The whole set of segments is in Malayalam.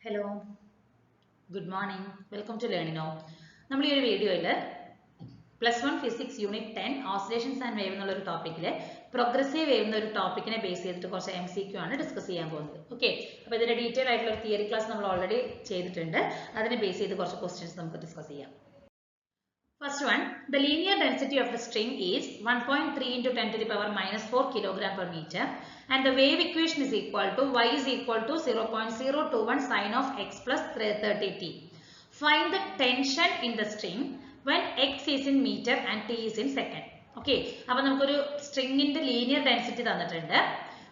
Hello, good morning. Welcome to Learning Now. നമ്മൾ ഈ ഒരു വീഡിയോയിൽ +1 physics unit 10 oscillations and wave എന്നുള്ള ഒരു ടോപ്പിക്കിലെ പ്രോഗ്രസീവ് വേവ് എന്ന ഒരു ടോപ്പിക്കിനെ ബേസ് ചെയ്തിട്ട് കുറച്ച് MCQ ആണ് ഡിസ്കസ് ചെയ്യാൻ പോകുന്നത്. ഓക്കെ, അപ്പോൾ ഇതിന്റെ ഡീറ്റെയിൽ ആയിട്ടുള്ള ഒരു തിയറി ക്ലാസ് നമ്മൾ ഓൾറെഡി ചെയ്തിട്ടുണ്ട്. അതിനെ ബേസ് ചെയ്ത് കുറച്ച് ക്വസ്റ്റ്യൻസ് നമുക്ക് ഡിസ്കസ് ചെയ്യാം. First one, the linear density of the string is 1.3 into 10 to the power minus 4 kilogram per meter and the wave equation is equal to y is equal to 0.021 sine of x plus 30t. Find the tension in the string when x is in meter and t is in second. Okay, അപ്പോൾ നമുക്കൊരു സ്ട്രിങ്ങിന്റെ ലീനിയർ ഡെൻസിറ്റി തന്നിട്ടുണ്ട്,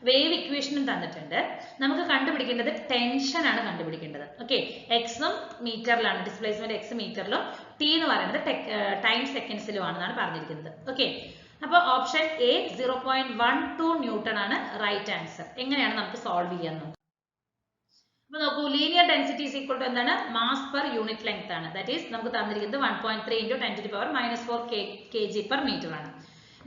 വേവ് ഇക്വേഷനും തന്നിട്ടുണ്ട്. നമുക്ക് കണ്ടുപിടിക്കേണ്ടത് ടെൻഷൻ ആണ് കണ്ടുപിടിക്കേണ്ടത്. ഓക്കെ, എക്സും മീറ്ററിലാണ്, ഡിസ്പ്ലേസ്മെന്റ് എക്സ് മീറ്ററിലും ടി എന്ന് പറയുന്നത് ടൈം സെക്കൻഡ്സിലും ആണെന്നാണ് പറഞ്ഞിരിക്കുന്നത്. ഓക്കെ, അപ്പോൾ ഓപ്ഷൻ എ 0.12 ന്യൂട്ടൺ ആണ് റൈറ്റ് ആൻസർ. എങ്ങനെയാണ് നമുക്ക് സോൾവ് ചെയ്യാൻ നോക്കാം. അപ്പോൾ നോക്കൂ, linear density is equal to എന്താണ്? മാസ് പെർ യൂണിറ്റ് ലെങ്ത് ആണ്. ദാറ്റ് ഈസ് നമുക്ക് തന്നിരിക്കുന്നത് 1.3 into 10 to the power minus 4 kg per meter ആണ്.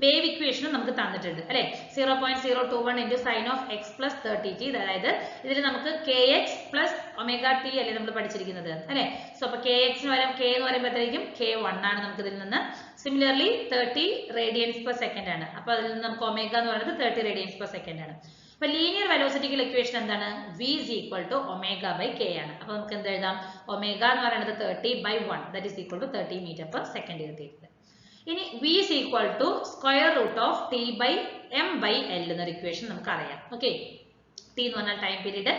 വേവ് ഇക്വേഷനും നമുക്ക് തന്നിട്ടുണ്ട് അല്ലെ, 0.021 into sine of x plus 30t. അതായത് ഇതിൽ നമുക്ക് k x plus omega t അല്ലേ നമ്മൾ പഠിച്ചിരിക്കുന്നത് അല്ലെ. സോ അപ്പൊ കെ എക്സിന് വരാം, കെ എന്ന് പറയുമ്പോഴത്തേക്കും K1 ആണ് നമുക്ക് ഇതിൽ നിന്ന്. സിമിലർലി 30 റേഡിയൻസ് പെർ സെക്കൻഡ് ആണ്. അപ്പൊ അതിൽ നിന്ന് നമുക്ക് ഒമേഗ എന്ന് പറയുന്നത് 30 റേഡിയൻസ് പെർ സെക്കൻഡ് ആണ്. അപ്പൊ ലീനിയർ വെലോസിറ്റിക്കൽ ഇക്വേഷൻ എന്താണ്? V is equal to omega by k ആണ്. അപ്പൊ നമുക്ക് എന്ത് എഴുതാം? ഒമേഗ എന്ന് പറയുന്നത് 30/1, that is equal to 30 meter per second എഴുതിയിട്ടുണ്ട്. ഇനി V is equal to square root of t by m by l എന്നൊരു ഇക്വേഷൻ നമുക്ക് അറിയാം. ഓക്കെ, t എന്ന് പറഞ്ഞാൽ ടൈം പീരീഡ്,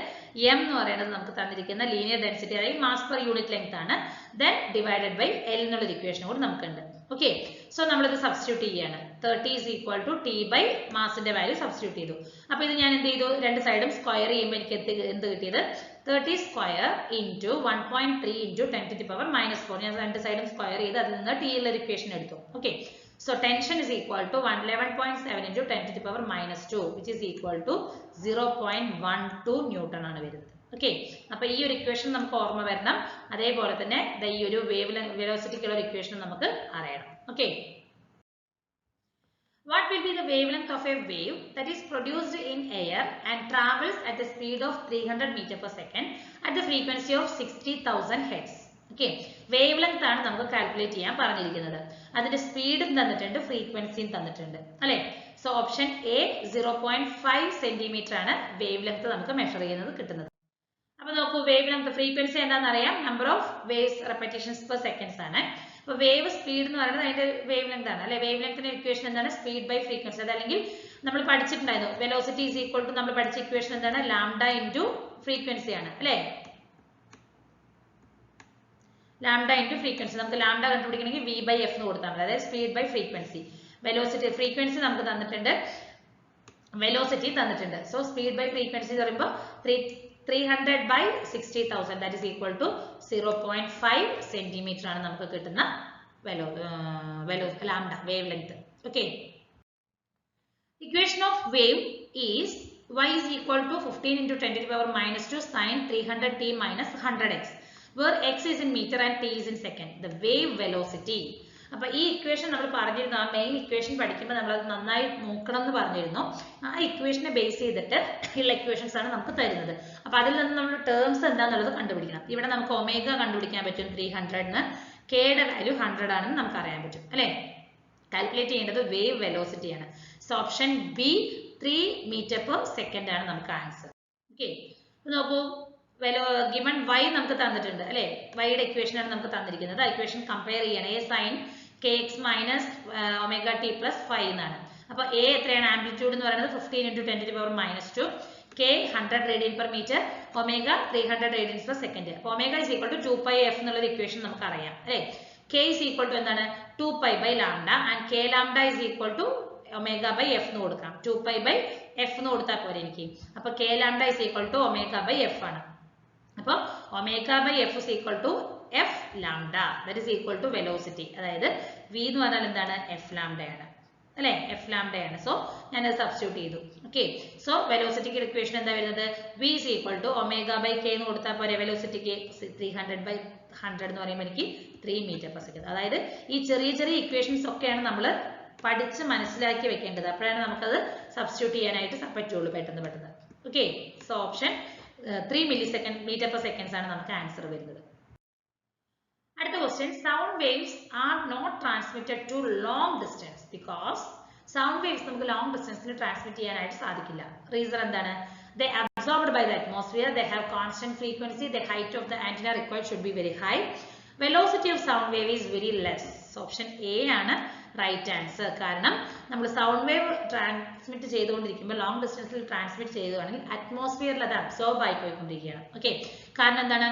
m എന്ന് പറയുന്നത് നമുക്ക് തന്നിരിക്കുന്ന ലീനിയർ ഡെൻസിറ്റി അതായത് മാസ് പെർ യൂണിറ്റ് ലെങ്ത് ആണ്, ദെൻ ഡിവൈഡഡ് ബൈ l എന്നുള്ളൊരു ഇക്വേഷൻ കൂടി നമുക്കുണ്ട്. ഓക്കെ, സോ നമ്മളിത് സബ്സ്റ്റിറ്റ്യൂട്ട് ചെയ്യാണ്. 30 is equal to t by മാസിന്റെ വാല്യൂ സബ്സ്റ്റിറ്റ്യൂട്ട് ചെയ്തു. അപ്പൊ ഇത് ഞാൻ എന്ത് ചെയ്തു? രണ്ട് സൈഡും സ്ക്വയർ ചെയ്യുമ്പോൾ എനിക്ക് എന്ത് കിട്ടിയത്? 30 square into 1.3 into 10 to the power minus 4. ഞാൻ രണ്ട് സൈഡും സ്ക്വയർ ചെയ്ത് അതിൽ നിന്ന് t ഉള്ള ഇക്വേഷൻ എടുത്തു. Okay, so tension is equal to 111.7 into 10 to the power minus 2, which is equal to 0.12 newton ആണ് വരുന്നത്. ഓക്കെ, അപ്പൊ ഈ ഒരു ഇക്വേഷൻ നമുക്ക് ഓർമ്മ വരണം. അതേപോലെ തന്നെ ഈ ഒരു വേവ് വെലോസിറ്റിക്കുള്ള ഒരു ഇക്വേഷൻ നമുക്ക് അറിയണം. Okay, what will be the wavelength of a wave that is produced in air and travels at the speed of 300 meter per second at the frequency of 60,000 hertz? Okay, wave length ആണ് നമുക്ക് കാൽക്കുലേറ്റ് ചെയ്യാൻ പറഞ്ഞിരിക്കുന്നത്. അതിന്റെ സ്പീഡും തന്നിട്ടുണ്ട്, ഫ്രീക്വൻസിയും തന്നിട്ടുണ്ട് അല്ലെ. സോ ഓപ്ഷൻ എ 0.5 സെന്റിമീറ്റർ ആണ് വേവ് ലെങ്ത് നമുക്ക് മെഷർ ചെയ്യുന്നത് കിട്ടുന്നത്. അപ്പൊ നോക്കൂ, വേവ് ലെങ്ത് ഫ്രീക്വൻസി എന്താണെന്ന് അറിയാം, number of waves repetitions per seconds ആണ്. അപ്പൊ വേവ് സ്പീഡ് എന്ന് പറയുന്നത് അതിന്റെ വേവ് ലെങ്ത് ആണ് അല്ലെ. വേവ് ലെങ്ത്തിന്റെ ഇക്വേഷൻ എന്താണ്? Speed by frequency. അതല്ലെങ്കിൽ നമ്മൾ പഠിച്ചിട്ടുണ്ടായിരുന്നു വെലോസിറ്റി ഈസ് ഈക്വൽ ടു, നമ്മൾ പഠിച്ച ഇക്വേഷൻ എന്താണ്? ലാംഡ ഇൻറ്റു ഫ്രീക്വൻസി ആണ് അല്ലെ. Lambda into frequency. നമുക്ക് ലാംഡ കണ്ടുപിടിക്കണമെങ്കിൽ V by F എന്ന് കൊടുത്താൽ മതി, അതായത് speed by frequency. Velocity frequency നമുക്ക് തന്നിട്ടുണ്ട്, വെലോസിറ്റി തന്നിട്ടുണ്ട്. സോ സ്പീഡ് ബൈ ഫ്രീക്വൻസി എന്ന് പറയുമ്പോൾ 300 by 60,000, that is equal to 0.5 centimetre ആണ് നമുക്ക് കിട്ടുന്ന lambda wave length. Okay, equation of wave is y is equal to 15 into 10 to the power minus 2 sine 300t minus 100x, where x is in meter and t is in second. The wave velocity. അപ്പൊ ഈ ഇക്വേഷൻ നമ്മൾ പറഞ്ഞിരുന്നു, ആ മെയിൻ ഇക്വേഷൻ പഠിക്കുമ്പോൾ നമ്മൾ അത് നന്നായി നോക്കണം എന്ന് പറഞ്ഞിരുന്നു. ആ ഇക്വേഷനെ ബേസ് ചെയ്തിട്ട് ഉള്ള ഇക്വേഷൻസ് ആണ് നമുക്ക് തരുന്നത്. അപ്പൊ അതിൽ നിന്ന് നമ്മൾ ടേംസ് എന്താന്നുള്ളത് കണ്ടുപിടിക്കണം. ഇവിടെ നമുക്ക് ഒമേഗ കണ്ടുപിടിക്കാൻ പറ്റും 300, കെയുടെ വാല്യൂ 100 ആണെന്ന് നമുക്ക് അറിയാൻ പറ്റും അല്ലെ. കാൽക്കുലേറ്റ് ചെയ്യേണ്ടത് വേവ് വെലോസിറ്റി ആണ്. So option B 3 metre per second ആണ് നമുക്ക് ആൻസർ. ഓക്കെ, നോക്കൂ, ഗിവൺ y നമുക്ക് തന്നിട്ടുണ്ട് അല്ലെ. വൈയുടെ ഇക്വേഷൻ ആണ് നമുക്ക് തന്നിരിക്കുന്നത്. ആ ഇക്വേഷൻ കമ്പയർ ചെയ്യണം. A sine kx minus omega t plus 5 എന്നാണ്. അപ്പൊ എ എത്രയാണ്? ആംപ്ലിറ്റ്യൂഡ് എന്ന് പറയുന്നത് 15 into 10 to the power minus 2, k 100 radian per metre, omega 300 radians per second. അപ്പൊ omega is equal to 2πf എന്നുള്ള ഇക്വേഷൻ നമുക്ക് അറിയാം അല്ലെ. k is equal to എന്താണ്? 2π by lambda and k lambda is equal to omega by f എന്ന് കൊടുക്കാം. 2π by f എന്ന് കൊടുത്താൽ പോരെ എനിക്ക്. അപ്പൊ k lambda is equal to omega by f ആണ്. അപ്പൊ omega by f is equal to f lambda, that is equal to velocity. അതായത് v എന്ന് പറഞ്ഞാൽ എന്താണ്? എഫ് ലാംഡ ആണ് അല്ലെ, എഫ് ലാംഡ ആണ്. സോ ഞാനത് സബ്സ്റ്റിറ്റ്യൂട്ട് ചെയ്തു. ഓക്കെ, സോ വെലോസിറ്റിക്ക് ഇക്വേഷൻ എന്താ വരുന്നത്? v is equal to omega by k എന്ന് കൊടുത്താൽ പോരെ. വെലോസിറ്റിക്ക് 300 by 100 എന്ന് പറയുമ്പോൾ എനിക്ക് 3 മീറ്റർ പെർ സെക്കൻഡ്. അതായത് ഈ ചെറിയ ചെറിയ ഇക്വേഷൻസ് ഒക്കെയാണ് നമ്മൾ പഠിച്ച് മനസ്സിലാക്കി വെക്കേണ്ടത്. അപ്പോഴാണ് നമുക്കത് സബ്സ്റ്റിറ്റ്യൂട്ട് ചെയ്യാനായിട്ട് പറ്റുള്ളൂ പെട്ടെന്ന്. Okay, so option 3 meter per seconds ആണ് നമുക്ക് ആൻസർ വരുന്നത്. അടുത്ത question, sound waves are not transmitted to long distance because sound waves നമുക്ക് ലോങ് ഡിസ്റ്റൻസിൽ ട്രാൻസ്മിറ്റ് ചെയ്യാനായിട്ട് സാധിക്കില്ല. റീസൺ എന്താണ്? They absorbed by the atmosphere, they have constant frequency, the height of the antenna required should be very high, velocity of sound wave is very less. So option A ആണ് റൈറ്റ് ആൻസർ. കാരണം നമ്മൾ സൗണ്ട് വേവ് ട്രാൻസ്മിറ്റ് ചെയ്തുകൊണ്ടിരിക്കുമ്പോൾ ലോങ് ഡിസ്റ്റൻസിൽ ട്രാൻസ്മിറ്റ് ചെയ്തുവാണെങ്കിൽ അറ്റ്മോസ്ഫിയറിൽ അത് അബ്സോർബ് ആയി പോയിക്കൊണ്ടിരിക്കുകയാണ്. ഓക്കെ, കാരണം എന്താണ്?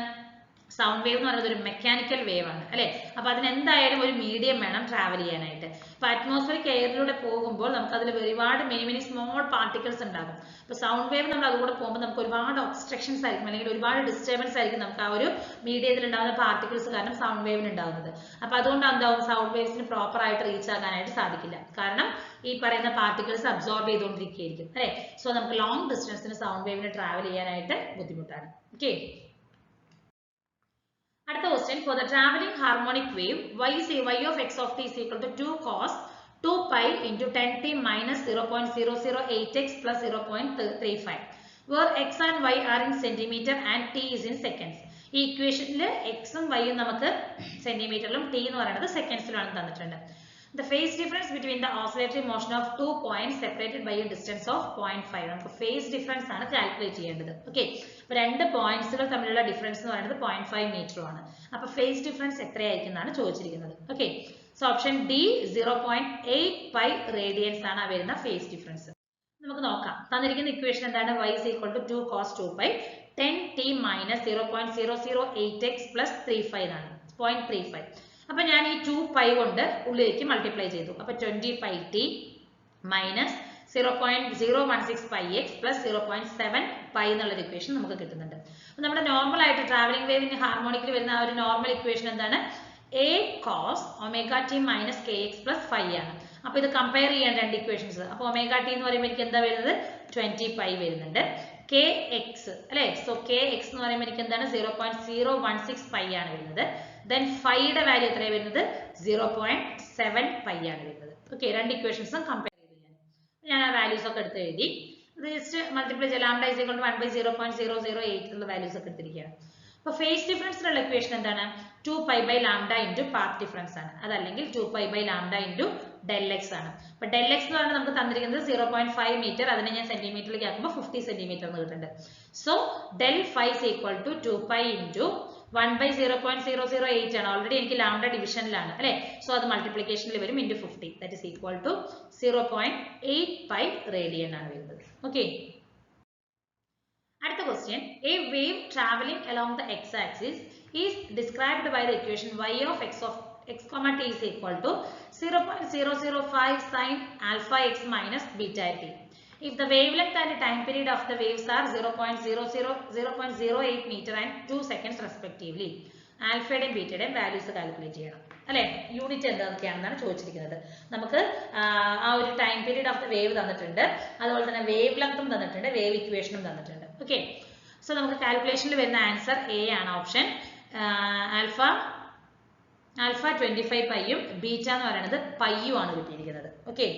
സൗണ്ട് വേവ് എന്ന് പറയുന്നത് ഒരു മെക്കാനിക്കൽ വേവ് ആണ് അല്ലെ. അപ്പൊ അതിന് എന്തായാലും ഒരു മീഡിയം വേണം ട്രാവൽ ചെയ്യാനായിട്ട്. അപ്പൊ അറ്റ്മോസ്ഫിയറിക് എയറിലൂടെ പോകുമ്പോൾ നമുക്ക് അതിൽ ഒരുപാട് മെനി സ്മോൾ പാർട്ടിക്കിൾസ് ഉണ്ടാകും. അപ്പൊ സൗണ്ട് വേവ് നമ്മൾ അതുകൂടെ പോകുമ്പോൾ നമുക്ക് ഒരുപാട് ഒബ്സ്ട്രക്ഷൻസ് ആയിരിക്കും, അല്ലെങ്കിൽ ഒരുപാട് ഡിസ്റ്റർബൻസ് ആയിരിക്കും നമുക്ക് ആ ഒരു മീഡിയത്തിൽ ഉണ്ടാകുന്ന പാർട്ടിക്കിൾസ് കാരണം സൗണ്ട് വേവിന് ഉണ്ടാകുന്നത്. അപ്പൊ അതുകൊണ്ട് എന്താവും? സൗണ്ട് വേവ്സിന് പ്രോപ്പർ ആയിട്ട് റീച്ച് ആകാനായിട്ട് സാധിക്കില്ല. കാരണം ഈ പറയുന്ന പാർട്ടിക്കിൾസ് അബ്സോർബ് ചെയ്തുകൊണ്ടിരിക്കുകയായിരിക്കും അല്ലെ. സോ നമുക്ക് ലോങ് ഡിസ്റ്റൻസിന് സൗണ്ട് വേവിന് ട്രാവൽ ചെയ്യാനായിട്ട് ബുദ്ധിമുട്ടാണ്. ഓക്കെ, അടുത്ത question, for the travelling harmonic wave y of x of t is equal to 2 cos 2 pi into 10t minus 0.008x plus 0.35 where x and y are in centimeter and t is in seconds. ഈ ഇക്വേഷനിൽ എക്സും വൈയും നമുക്ക് സെന്റിമീറ്ററിലും ടി എന്ന് പറയുന്നത് സെക്കൻഡ്സിലാണ് തന്നിട്ടുണ്ട്. The phase difference between the oscillatory motion of 2 points separated by a distance of 0.5. നമുക്ക് phase difference ആണ് കാൽക്കുലേറ്റ് ചെയ്യേണ്ടത്. ഓക്കെ, അപ്പൊ രണ്ട് പോയിന്റ്സുകൾ തമ്മിലുള്ള ഡിഫറൻസ് എന്ന് പറയുന്നത് 0.5 മീറ്റർ ആണ്. അപ്പൊ phase difference എത്രയായിരിക്കും എന്നാണ് ചോദിച്ചിരിക്കുന്നത്. Okay, so option D 0.8 radians ആണ് വരുന്ന phase difference. നമുക്ക് നോക്കാം. തന്നിരിക്കുന്ന ഇക്വേഷൻ എന്താണ്? y is equal to 2 cos 2 pi 10t minus 0.008x plus 35 ആണ്, 0.35. അപ്പൊ ഞാൻ ഈ 2 പൈ കൊണ്ട് ഉള്ളിലേക്ക് മൾട്ടിപ്ലൈ ചെയ്തു. അപ്പൊ 20 pi T minus 0.016 pi X plus 0.7 pi എന്നുള്ള ഇക്വേഷൻ നമുക്ക് കിട്ടുന്നുണ്ട്. അപ്പൊ നമ്മുടെ നോർമൽ ആയിട്ട് ട്രാവലിംഗ് വേവിന് ഹാർമോണിക്കിൽ വരുന്ന ആ ഒരു നോർമൽ ഇക്വേഷൻ എന്താണ്? a cos omega T minus K x plus 5 ആണ്. അപ്പൊ ഇത് കമ്പയർ ചെയ്യാൻ രണ്ട് ഇക്വേഷൻസ്. അപ്പൊ ഒമേഗ ടി എന്ന് പറയുമ്പോൾ എനിക്ക് എന്താ വരുന്നത്? 20 പൈ വരുന്നുണ്ട്. കെ എക്സ് അല്ലെ, സോ കെ എക്സ് എന്ന് പറയുമ്പോൾ എനിക്ക് എന്താണ്? 0.016 പൈ ആണ് വരുന്നത്. ദെൻ ഫൈയുടെ വാല്യൂ എത്രയാണ് വരുന്നത്? 0.7 പൈ ആണ് വരുന്നത്. ഓക്കെ, രണ്ട് ഇക്വേഷൻസും കമ്പയർ ചെയ്തു. ഞാൻ ആ വാല്യൂസ് ഒക്കെ എടുത്ത് എഴുതി. ജസ്റ്റ് മൾട്ടിപ്ലൈ ചെയ്യാം. ലാംഡ ഈസ് ഈക്വൽ ടു 1/0.008 എന്നുള്ള വാല്യൂസ് ഒക്കെ എടുത്തിരിക്കുകയാണ്. അപ്പൊ ഫേസ് ഡിഫറൻസിനുള്ള ഇക്വേഷൻ എന്താണ്? 2 pi by lambda into path difference ആണ്. അതല്ലെങ്കിൽ 2 pi by lambda into del x ആണ്. അപ്പൊ ഡെൽ എക്സ് എന്ന് പറഞ്ഞാൽ നമുക്ക് തന്നിരിക്കുന്നത് 0.5 മീറ്റർ, അതിനെ ഞാൻ സെന്റിമീറ്ററിലേക്ക് ആക്കുമ്പോൾ 50 സെന്റിമീറ്റർ എന്ന് കിട്ടുന്നുണ്ട്. So del 5 is equal to 2 pi into 1/0.008 ആണ്. ഓൾറെഡി എനിക്ക് ലാംഡ ഡിവിഷനിലാണ് അല്ലെ. സോ അത് മൾട്ടിപ്ലിക്കേഷനിൽ വരും into 50. That is equal to 0.8 pi radian ആണ് വരുന്നത്. ഓക്കെ, അടുത്ത question, a wave travelling along the x axis is described by the equation y of x of x, t is equal to 0.005 sin alpha x minus beta t. If the wavelength and time period of the waves are 0.08 meter and 2 seconds respectively, ആൽഫയുടെയും ബീറ്റയുടെയും വാല്യൂസ് കാൽക്കുലേറ്റ് ചെയ്യണം അല്ലെ. യൂണിറ്റ് എന്തൊക്കെയാണെന്നാണ് ചോദിച്ചിരിക്കുന്നത്. നമുക്ക് ആ ഒരു time period of the wave തന്നിട്ടുണ്ട്, അതുപോലെ തന്നെ വേവ് ലെങ്തും തന്നിട്ടുണ്ട്, വേവ് ഇക്വേഷനും തന്നിട്ടുണ്ട്. ഓക്കെ, സോ നമുക്ക് കാൽക്കുലേഷനിൽ വരുന്ന ആൻസർ എ ആണ്, ഓപ്ഷൻ ആൽഫ 25 പൈയും ബീറ്റ എന്ന് പറയുന്നത് പൈയും ആണ് കിട്ടിയിരിക്കുന്നത്. ഓക്കെ,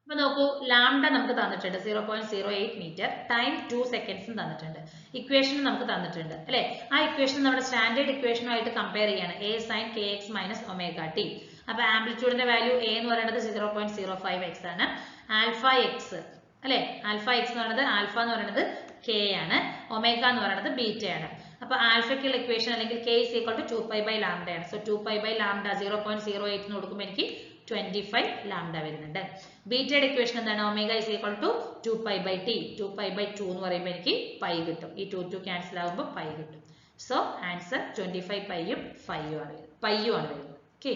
അപ്പൊ നോക്കൂ, ലാംഡ നമുക്ക് തന്നിട്ടുണ്ട് 0.08 മീറ്റർ, ടൈം 2 സെക്കൻഡ്സും തന്നിട്ടുണ്ട്, ഇക്വേഷനും നമുക്ക് തന്നിട്ടുണ്ട് അല്ലെ. ആ ഇക്വേഷൻ നമ്മുടെ സ്റ്റാൻഡേർഡ് ഇക്വേഷനുമായിട്ട് കമ്പയർ ചെയ്യാണ്. A sine k x minus omega t. അപ്പൊ ആംപ്ലിറ്റ്യൂഡിന്റെ വാല്യൂ എ എന്ന് പറയുന്നത് 0.05 എക്സ് ആണ്. ആൽഫ എക്സ് അല്ലെ, ആൽഫ എക്സ് എന്ന് പറയുന്നത് ആൽഫ എന്ന് പറയുന്നത് കെ ആണ്, ഒമേഗ എന്ന് പറയുന്നത് ബീറ്റ ആണ്. അപ്പൊ ആൽഫയ്ക്കുള്ള ഇക്വേഷൻ അല്ലെങ്കിൽ k is equal to 2 pi by lambda ആണ്. സോ 2 പൈ ബൈ ലാംഡ 0.08 എന്ന് കൊടുക്കുമ്പോൾ എനിക്ക് 25 ലാംഡ വരുന്നുണ്ട്. ബീറ്റയുടെ ഇക്വേഷൻ എന്താണ്? Omega is equal to 2 pi by t. 2 pi by 2 എന്ന് പറയുമ്പോൾ എനിക്ക് പൈ കിട്ടും. ഈ 2 ക്യാൻസൽ ആകുമ്പോൾ പൈ കിട്ടും. സോ ആൻസർ 25 പൈയും പൈയും ആണ് വരുന്നത്. Okay,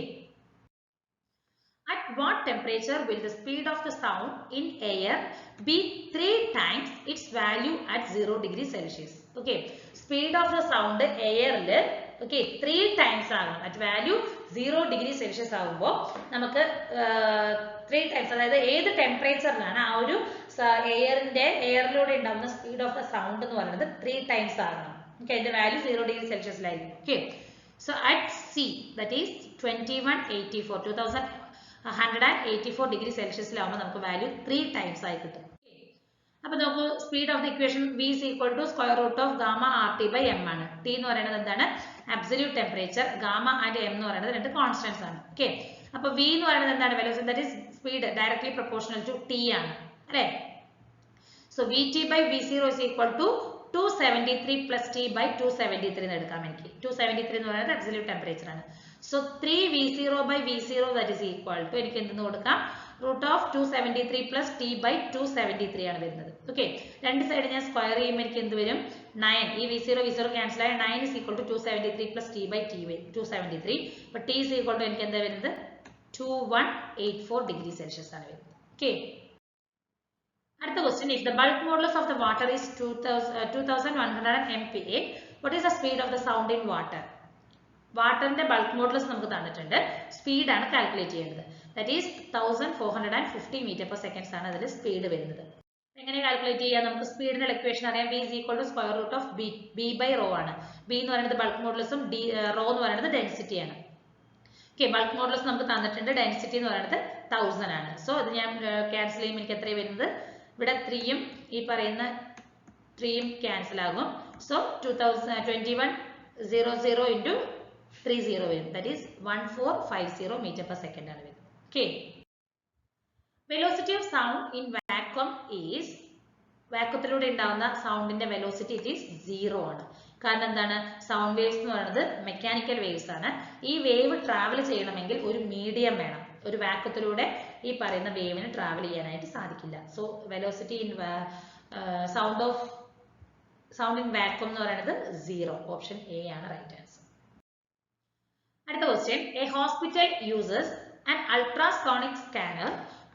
at what temperature will the speed of the sound in air be 3 times its value at 0 degree Celsius? Okay, speed of the sound airil okay 3 times ആകണം. at value 0 degree Celsius ആകുമ്പോൾ നമുക്ക് 3 times, അതായത് ഏത് ടെമ്പറേച്ചറിലാണ് ആ ഒരു എയറിലൂടെ ഉണ്ടാകുന്ന സ്പീഡ് ഓഫ് ദ സൗണ്ട് എന്ന് പറയുന്നത് 3 times ആകണം. ഓക്കെ, അതിന്റെ വാല്യൂ 0 degree Celsius ആയിരിക്കും. Okay, so at C, that is 2184 degree സെൽഷ്യസിലാവുമ്പോൾ നമുക്ക് വാല്യൂ 3 ടൈംസ് ആയി കിട്ടും. അപ്പോൾ നോക്കൂ speed of the equation v is equal to square root of gamma RT by m ആണ്. T എന്ന് പറയുന്നത് എന്താണ് absolute temperature, gamma and m എന്ന് പറയുന്നത് രണ്ട് കോൺസ്റ്റന്റ്സ് ആണ്. ഓക്കേ, അപ്പോൾ v എന്ന് പറയുന്നത് എന്താണ് velocity, that is speed directly proportional to t ആണ് അല്ലേ. So vt by v0 is equal to 273 plus t by 273 എന്ന് എടുക്കാം എനിക്ക്. 273 എന്ന് പറയുന്നത് absolute temperature ആണ്. So 3v0 by v0 that is equal to എനിക്ക് എന്തെന്ന് കൊടുക്കാം root of 273 plus t by 273 ആണ് വരുന്നത്. ഓക്കെ, രണ്ട് സൈഡ് ഞാൻ സ്ക്വയർ ചെയ്യുമ്പോൾ എനിക്ക് എന്ത് വരും 9. ഈ v0 ക്യാൻസൽ ആയ 9 is equal to 273 plus t by t 273. അപ്പോൾ t is equal to എനിക്ക് എന്താ വരുന്നത് 2184 degree Celsius ആണ് വരുന്നത്. ഓക്കെ, അടുത്ത question, if the bulk modulus of the water is 2100 MPa, what is the speed of the sound in water? വാട്ടറിന്റെ ബൾക്ക് മോഡുലസ് നമുക്ക് തന്നിട്ടുണ്ട്, സ്പീഡ് ആണ് കാൽക്കുലേറ്റ് ചെയ്യേണ്ടത്. That is 1450 metre per seconds ആണ് അതിൽ സ്പീഡ് വരുന്നത്. എങ്ങനെ കാൽക്കുലേറ്റ് ചെയ്യാം, നമുക്ക് സ്പീഡിന്റെ ഇക്വേഷൻ അറിയാം. v is equal to square root of b by rho ആണ്. b എന്ന് പറയുന്നത് ബൾക്ക് മോഡുലസും rho എന്ന് പറയുന്നത് ഡെൻസിറ്റി ആണ്. ഓക്കെ, ബൾക്ക് മോഡുലസ് നമുക്ക് തന്നിട്ടുണ്ട്, ഡെൻസിറ്റി എന്ന് പറയുന്നത് 1000 ആണ്. സോ അത് ഞാൻ ക്യാൻസൽ ചെയ്യുമ്പോൾ എനിക്ക് എത്രയാണ് വരുന്നത്, ഇവിടെ 3യും ഈ പറയുന്ന 3യും ക്യാൻസൽ ആകും. സോ 2100 into 30 വരും, that is 1450 metre per second ആണ് വരുന്നത്. Okay, velocity of sound in vacuum is, വാക്വത്തിലൂടെ ഉണ്ടാവുന്ന സൗണ്ടിന്റെ വെലോസിറ്റി ഇറ്റ് ഈസ് 0 ആണ്. കാരണം എന്താണ്, സൗണ്ട് വേവ്സ് എന്ന് പറയുന്നത് മെക്കാനിക്കൽ വേവ്സ് ആണ്. ഈ വേവ് ട്രാവൽ ചെയ്യണമെങ്കിൽ ഒരു മീഡിയം വേണം. ഒരു വാക്വത്തിലൂടെ ഈ പറയുന്ന വേവിന് ട്രാവൽ ചെയ്യാനായിട്ട് സാധിക്കില്ല. So velocity in sound in vacuum എന്ന് പറയുന്നത് 0. ഓപ്ഷൻ എ ആണ് റൈറ്റ് ആൻസർ. അടുത്ത question, a hospital uses an ultrasonic scanner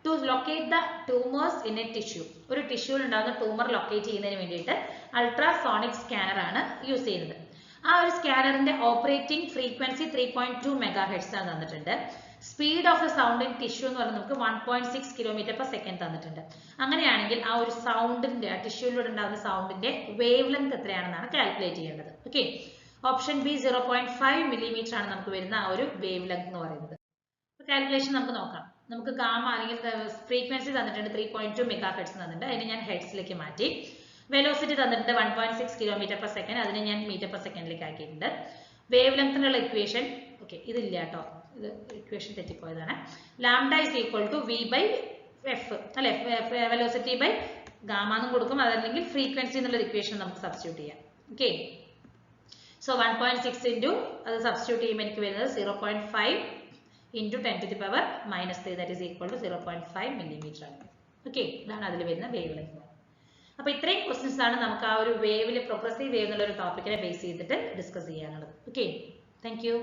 to locate the tumours in a tissue. ഒരു ടിഷ്യൂവിൽ ഉണ്ടാകുന്ന ട്യൂമർ ലൊക്കേറ്റ് ചെയ്യുന്നതിന് വേണ്ടിയിട്ട് അൾട്രാസോണിക് സ്കാനർ ആണ് യൂസ് ചെയ്യുന്നത്. ആ ഒരു സ്കാനറിന്റെ ഓപ്പറേറ്റിംഗ് ഫ്രീക്വൻസി 3.2 മെഗാഹെർട്സ് ആണ് തന്നിട്ടുണ്ട്. Speed of the sound in tissue എന്ന് പറയുന്നത് നമുക്ക് 1.6 കിലോമീറ്റർ പെർ സെക്കൻഡ് തന്നിട്ടുണ്ട്. അങ്ങനെയാണെങ്കിൽ ആ ഒരു സൗണ്ടിന്റെ, ആ ടിഷ്യൂവിലൂടെ ഉണ്ടാകുന്ന സൗണ്ടിന്റെ വേവ് ലെങ്ത് എത്രയാണെന്നാണ് കാൽക്കുലേറ്റ് ചെയ്യേണ്ടത്. ഓക്കെ, ഓപ്ഷൻ ബി 0.5 മില്ലിമീറ്റർ ആണ് നമുക്ക് വരുന്ന ആ ഒരു വേവ് ലെങ്ത് എന്ന് പറയുന്നത്. കാൽക്കുലേഷൻ നമുക്ക് നോക്കാം. നമുക്ക് ഗാമ അല്ലെങ്കിൽ ഫ്രീക്വൻസി തന്നിട്ടുണ്ട് 3.2 മെഗാഹെർട്സ് തന്നിട്ടുണ്ട്, അതിനെ ഞാൻ ഹെർട്സിലേക്ക് മാറ്റി. വെലോസിറ്റി തന്നിട്ടുണ്ട് 1.6 കിലോമീറ്റർ പെർ സെക്കൻഡ്, അതിനെ ഞാൻ മീറ്റർ പെർ സെക്കൻഡിലേക്ക് ആക്കിയിട്ടുണ്ട്. വേവ് ലെങ്ത്തിനുള്ള ഇക്വേഷൻ, ഓക്കെ ഇതില്ല കേട്ടോ, ഇത് ഇക്വേഷൻ തെറ്റിപ്പോയതാണ്. Lambda is equal to v by F അല്ലെ, വെലോസിറ്റി ബൈ ഗാമ എന്നും കൊടുക്കും, അതല്ലെങ്കിൽ ഫ്രീക്വൻസി എന്നുള്ള ഇക്വേഷൻ നമുക്ക് സബ്സ്റ്റിറ്റ്യൂട്ട് ചെയ്യാം. ഓക്കെ, സോ 1.6 ഇൻറ്റു അത് സബ്സ്റ്റിറ്റ്യൂട്ട് ചെയ്യുമ്പോൾ എനിക്ക് വരുന്നത് 0.5 into 10 to the power minus 3, that is equal to 0.5 millimeter ആണ്. ഓക്കെ, ഇതാണ് അതിൽ വരുന്ന വേവ് ലെങ്ത്. അപ്പോൾ ഇത്രയും ക്വസ്റ്റ്യൻസ് ആണ് നമുക്ക് ആ ഒരു വേവിൽ, പ്രോഗ്രസീവ് വേവ് എന്നുള്ള ഒരു ടോപ്പിക്കിനെ ബേസ് ചെയ്തിട്ട് ഡിസ്കസ് ചെയ്യാനുള്ളത്. Okay, thank you.